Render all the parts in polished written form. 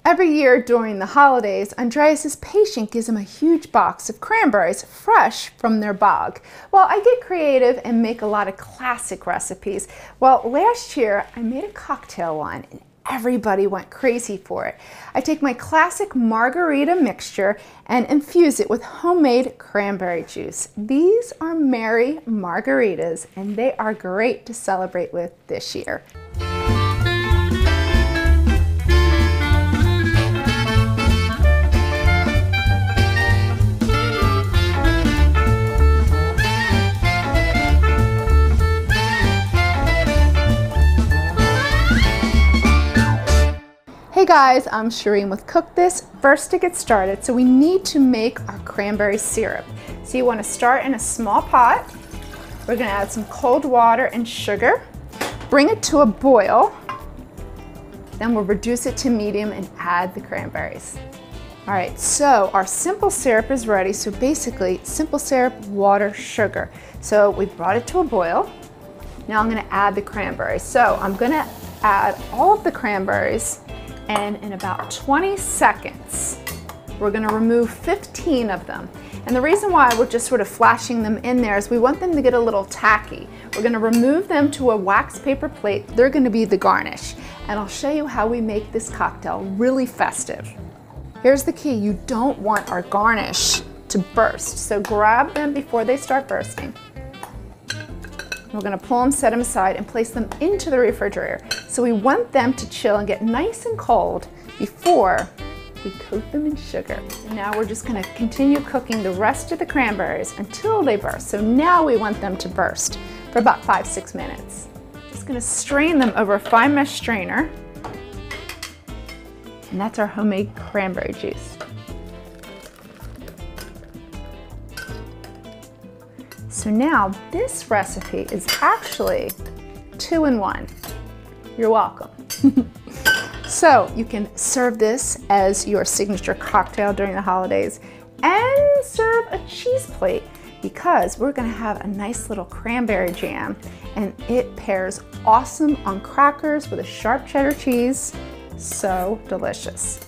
Every year during the holidays, Andreas's patient gives him a huge box of cranberries fresh from their bog. Well, I get creative and make a lot of classic recipes. Well, last year I made a cocktail one and everybody went crazy for it. I take my classic margarita mixture and infuse it with homemade cranberry juice. These are Merry Margaritas and they are great to celebrate with this year. Hey guys, I'm Shereen with Cook This. First, to get started, so we need to make our cranberry syrup. So you want to start in a small pot. We're going to add some cold water and sugar. Bring it to a boil. Then we'll reduce it to medium and add the cranberries. All right, so our simple syrup is ready. So basically, simple syrup, water, sugar. So we brought it to a boil. Now I'm going to add the cranberries. So I'm going to add all of the cranberries. And in about 20 seconds, we're going to remove 15 of them. And the reason why we're just sort of flashing them in there is we want them to get a little tacky. We're going to remove them to a wax paper plate. They're going to be the garnish. And I'll show you how we make this cocktail really festive. Here's the key. You don't want our garnish to burst. So grab them before they start bursting. We're going to pull them, set them aside, and place them into the refrigerator. So we want them to chill and get nice and cold before we coat them in sugar. And now we're just going to continue cooking the rest of the cranberries until they burst. So now we want them to burst for about 5-6 minutes. Just going to strain them over a fine mesh strainer. And that's our homemade cranberry juice. So now this recipe is actually 2-in-1. You're welcome. So you can serve this as your signature cocktail during the holidays and serve a cheese plate because we're going to have a nice little cranberry jam and it pairs awesome on crackers with a sharp cheddar cheese. So delicious.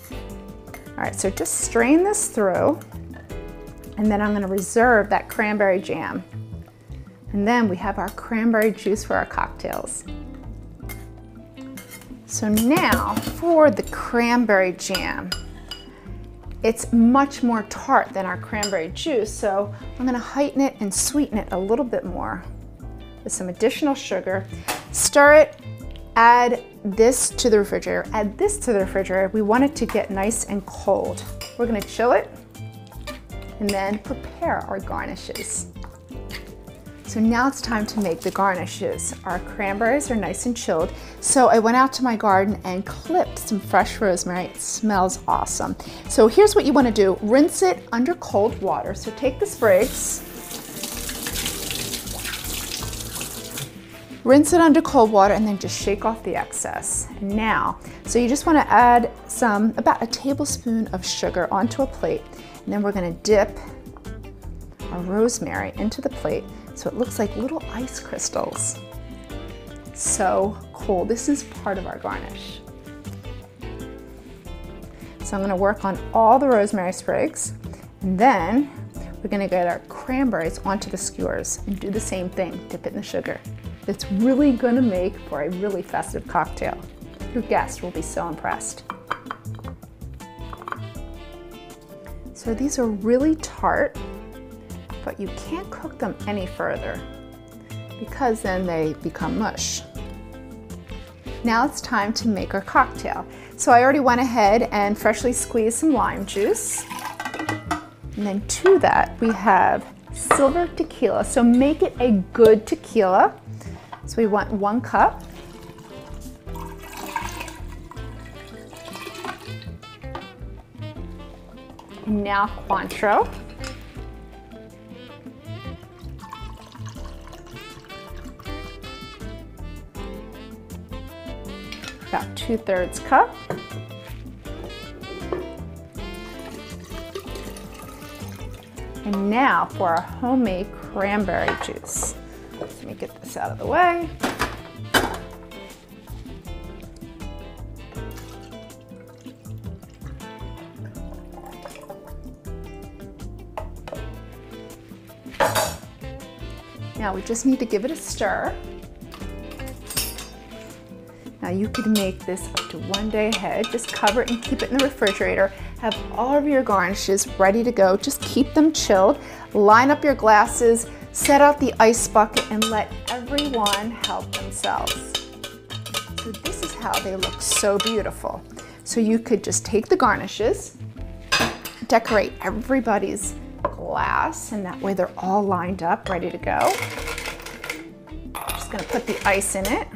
All right, so just strain this through and then I'm going to reserve that cranberry jam. And then we have our cranberry juice for our cocktails. So now for the cranberry jam. It's much more tart than our cranberry juice, so I'm going to heighten it and sweeten it a little bit more with some additional sugar. Stir it, add this to the refrigerator, add this to the refrigerator. We want it to get nice and cold. We're going to chill it and then prepare our garnishes. So now it's time to make the garnishes. Our cranberries are nice and chilled. So I went out to my garden and clipped some fresh rosemary. It smells awesome. So here's what you want to do. Rinse it under cold water. So take the sprigs, rinse it under cold water and then just shake off the excess. And now, so you just want to add about a tablespoon of sugar onto a plate. And then we're going to dip our rosemary into the plate. So it looks like little ice crystals. So cool. This is part of our garnish. So I'm going to work on all the rosemary sprigs. And then we're going to get our cranberries onto the skewers and do the same thing. Dip it in the sugar. It's really going to make for a really festive cocktail. Your guests will be so impressed. So these are really tart, but you can't cook them any further because then they become mush. Now it's time to make our cocktail. So I already went ahead and freshly squeezed some lime juice. And then to that we have silver tequila. So make it a good tequila. So we want 1 cup. And now Cointreau. About 2/3 cup. And now for our homemade cranberry juice. Let me get this out of the way. Now we just need to give it a stir. Now you could make this up to 1 day ahead. Just cover it and keep it in the refrigerator. Have all of your garnishes ready to go. Just keep them chilled. Line up your glasses, set out the ice bucket, and let everyone help themselves. So this is how they look so beautiful. So you could just take the garnishes, decorate everybody's glass, and that way they're all lined up, ready to go. Just gonna put the ice in it.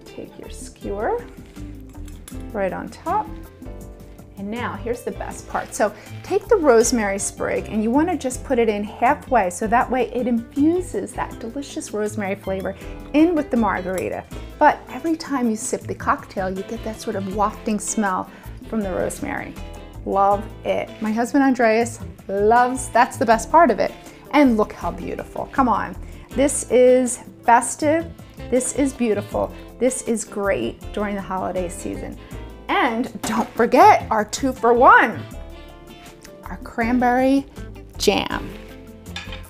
Take your skewer right on top. And now here's the best part. So take the rosemary sprig and you want to just put it in halfway so that way it infuses that delicious rosemary flavor in with the margarita. But every time you sip the cocktail, you get that sort of wafting smell from the rosemary. Love it. My husband Andreas loves, that's the best part of it. And look how beautiful. Come on. This is festive. This is beautiful. This is great during the holiday season. And don't forget our 2-for-1, our cranberry jam.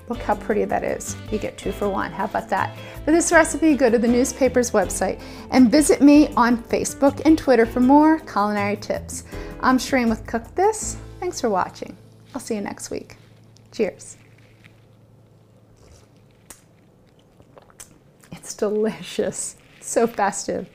Look how pretty that is. You get 2-for-1. How about that? For this recipe, go to the newspaper's website and visit me on Facebook and Twitter for more culinary tips. I'm Shereen with Cook This. Thanks for watching. I'll see you next week. Cheers. It's delicious. So festive.